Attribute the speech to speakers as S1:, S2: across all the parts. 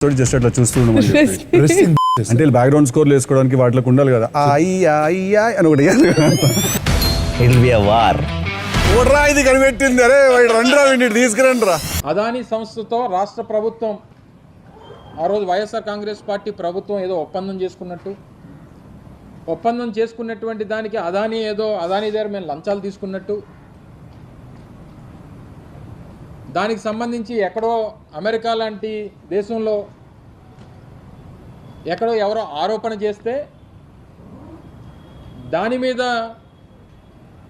S1: Just అట్లా చూస్తుండమని అంటే background స్కోర్లు వేసుకోవడానికి వాటికి ఉండాలి కదా అయ్యా అయ్యా అని ఒకటి ఇది కనిపెట్టింది. అరే రండిరా వీటిని తీసుకురండి రా.
S2: అదానీ సంస్థతో రాష్ట్ర ప్రభుత్వం ఆ రోజు వైఎస్ఆర్ కాంగ్రెస్ పార్టీ ప్రభుత్వం ఏదో ఒప్పందం చేసుకున్నటువంటి దానికి అదానీ దగ్గర మేము లంచాలు తీసుకున్నట్టు, దానికి సంబంధించి ఎక్కడో అమెరికా లాంటి దేశంలో ఎక్కడో ఎవరో ఆరోపణ చేస్తే దాని మీద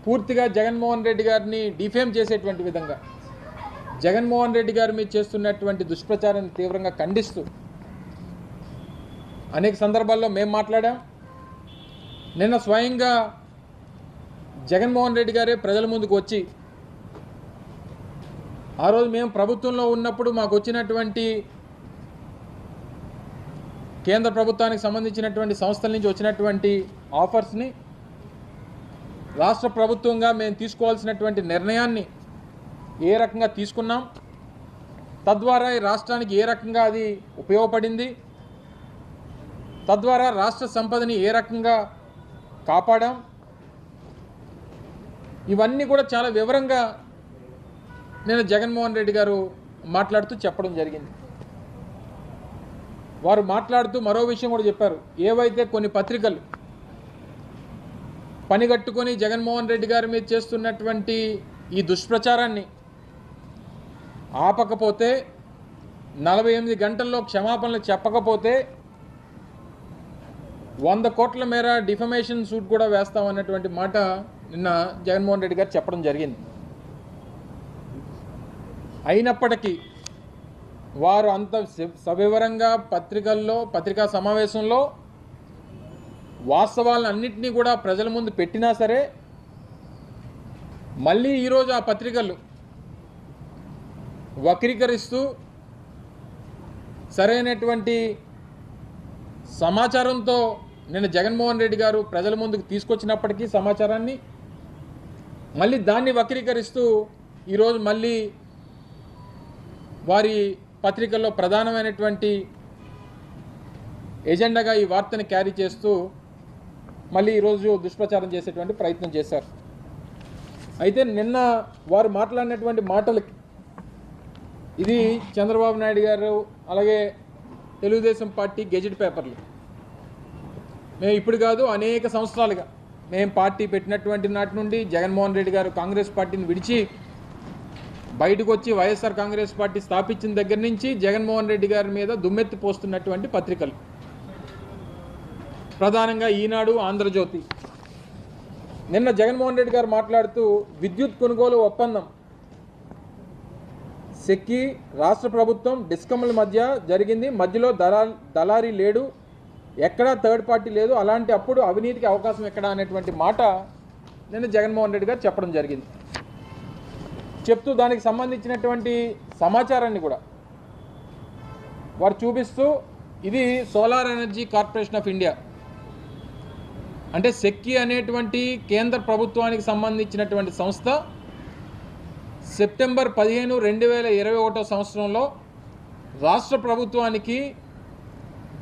S2: పూర్తిగా జగన్మోహన్ రెడ్డి గారిని డిఫేమ్ చేసేటువంటి విధంగా జగన్మోహన్ రెడ్డి గారి మీద చేస్తున్నటువంటి దుష్ప్రచారాన్ని తీవ్రంగా ఖండిస్తూ అనేక సందర్భాల్లో మేము మాట్లాడాం. నిన్న స్వయంగా జగన్మోహన్ రెడ్డి గారే ప్రజల ముందుకు వచ్చి ఆ రోజు మేము ప్రభుత్వంలో ఉన్నప్పుడు మాకు వచ్చినటువంటి కేంద్ర ప్రభుత్వానికి సంబంధించినటువంటి సంస్థల నుంచి వచ్చినటువంటి ఆఫర్స్ని రాష్ట్ర ప్రభుత్వంగా మేము తీసుకోవాల్సినటువంటి నిర్ణయాన్ని ఏ రకంగా తీసుకున్నాం, తద్వారా ఈ రాష్ట్రానికి ఏ రకంగా అది ఉపయోగపడింది, తద్వారా రాష్ట్ర సంపదని ఏ రకంగా కాపాడాం, ఇవన్నీ కూడా చాలా వివరంగా నేను జగన్మోహన్ రెడ్డి గారు మాట్లాడుతూ చెప్పడం జరిగింది. వారు మాట్లాడుతూ మరో విషయం కూడా చెప్పారు. ఏవైతే కొన్ని పత్రికలు పనిగట్టుకొని జగన్మోహన్ రెడ్డి గారి మీద చేస్తున్నటువంటి ఈ దుష్ప్రచారాన్ని ఆపకపోతే, 48 గంటల్లో క్షమాపణలు చెప్పకపోతే 100 కోట్ల మేర డిఫమేషన్ సూట్ కూడా వేస్తామన్నటువంటి మాట నిన్న జగన్మోహన్ రెడ్డి గారు చెప్పడం జరిగింది. అయినప్పటికీ వారు అంత సవివరంగా పత్రికా సమావేశంలో వాస్తవాలన్నింటినీ కూడా ప్రజల ముందు పెట్టినా సరే, మళ్ళీ ఈరోజు ఆ పత్రికలు వక్రీకరిస్తూ సరైనటువంటి సమాచారంతో నిన్న జగన్మోహన్ రెడ్డి గారు ప్రజల ముందుకు తీసుకొచ్చినప్పటికీ సమాచారాన్ని మళ్ళీ దాన్ని వక్రీకరిస్తూ ఈరోజు మళ్ళీ వారి పత్రికల్లో ప్రధానమైనటువంటి ఎజెండాగా ఈ వార్తని క్యారీ చేస్తూ మళ్ళీ ఈరోజు దుష్ప్రచారం చేసేటువంటి ప్రయత్నం చేశారు. అయితే నిన్న వారు మాట్లాడినటువంటి మాటలకి ఇది చంద్రబాబు నాయుడు గారు అలాగే తెలుగుదేశం పార్టీ గెజెట్ పేపర్లు మేము ఇప్పుడు కాదు అనేక సంవత్సరాలుగా మేము పార్టీ పెట్టినటువంటి నాటి నుండి జగన్మోహన్ రెడ్డి గారు కాంగ్రెస్ పార్టీని విడిచి బయటకు వచ్చి వైఎస్ఆర్ కాంగ్రెస్ పార్టీ స్థాపించిన దగ్గర నుంచి జగన్మోహన్ రెడ్డి గారి మీద దుమ్మెత్తి పోస్తున్నటువంటి పత్రికలు ప్రధానంగా ఈనాడు, ఆంధ్రజ్యోతి. నిన్న జగన్మోహన్ రెడ్డి గారు మాట్లాడుతూ విద్యుత్ కొనుగోలు ఒప్పందం సెక్కి రాష్ట్ర ప్రభుత్వం డిస్కమ్ల మధ్య జరిగింది, మధ్యలో దళారీ లేడు, ఎక్కడా థర్డ్ పార్టీ లేదు, అలాంటి అప్పుడు అవినీతికి అవకాశం ఎక్కడా అనేటువంటి మాట నిన్న జగన్మోహన్ రెడ్డి గారు చెప్పడం జరిగింది. చెప్తూ దానికి సంబంధించినటువంటి సమాచారాన్ని కూడా వారు చూపిస్తూ ఇది solar energy corporation of India అంటే సెక్కి అనేటువంటి కేంద్ర ప్రభుత్వానికి సంబంధించినటువంటి సంస్థ సెప్టెంబర్ 15, 2021 సంవత్సరంలో రాష్ట్ర ప్రభుత్వానికి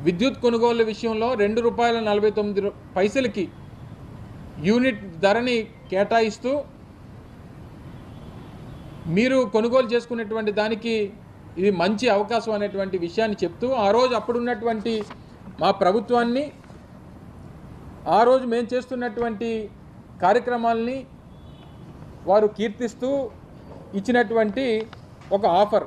S2: విద్యుత్ కొనుగోలు విషయంలో ₹2.49 యూనిట్ ధరని కేటాయిస్తూ మీరు కొనుగోలు చేసుకునేటువంటి దానికి ఇది మంచి అవకాశం అనేటువంటి విషయాన్ని చెప్తూ ఆ రోజు అప్పుడున్నటువంటి మా ప్రభుత్వాన్ని, ఆ రోజు మేము చేస్తున్నటువంటి కార్యక్రమాలని వారు కీర్తిస్తూ ఇచ్చినటువంటి ఒక ఆఫర్